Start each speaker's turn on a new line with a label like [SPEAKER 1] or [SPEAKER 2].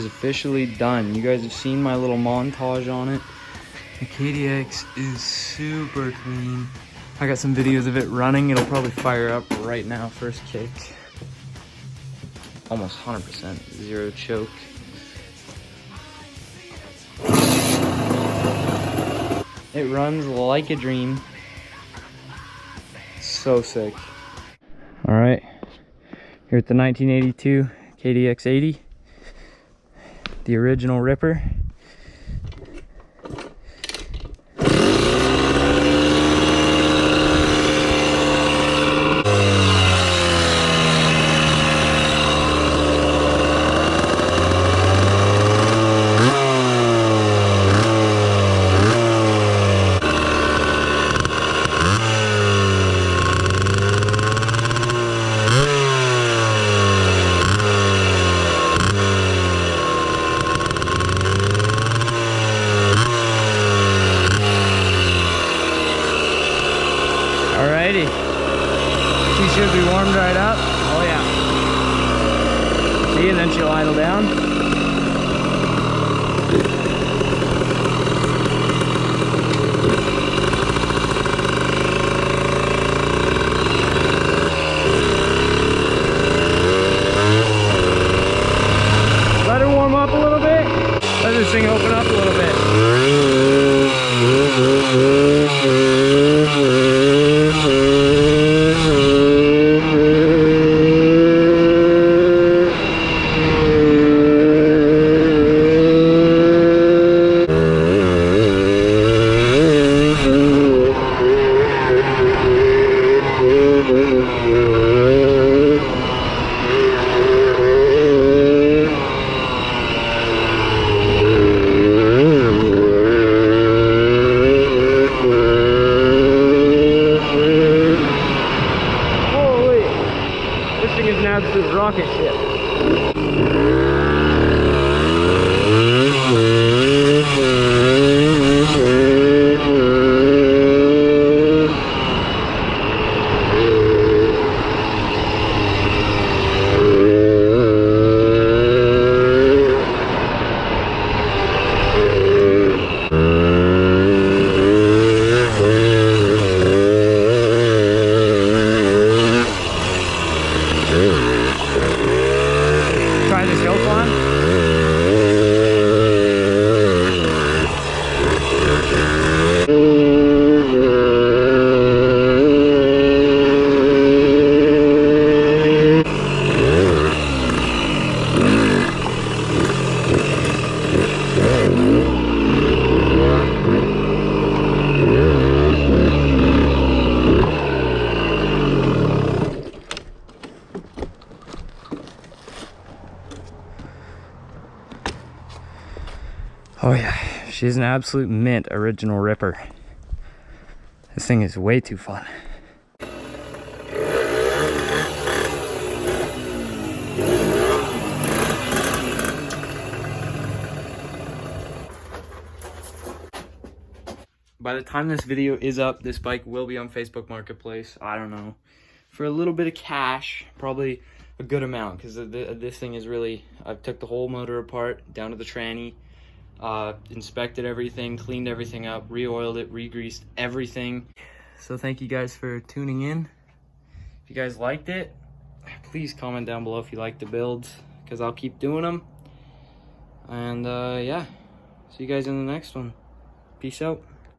[SPEAKER 1] officially done. You guys have seen my little montage on it. The KDX is super clean. I got some videos of it running. It'll probably fire up right now, first kick. Almost 100%, zero choke. It runs like a dream. So sick. All right, here at the 1982 KDX80, the original Ripper. Alrighty, she should be warmed right up. Oh yeah. See, and then she'll idle down. Let her warm up a little bit. Let this thing open up a little bit. This thing is an absolute rocket ship. Try this yoke on. Oh yeah, she's an absolute mint original Ripper. This thing is way too fun. By the time this video is up, this bike will be on Facebook Marketplace. I don't know. For a little bit of cash, probably a good amount, because this thing is really, I've took the whole motor apart, down to the tranny. Inspected everything, cleaned everything up, re-oiled it, re-greased everything. So thank you guys for tuning in. If you guys liked it, please comment down below if you like the builds, because I'll keep doing them. And yeah, see you guys in the next one. Peace out.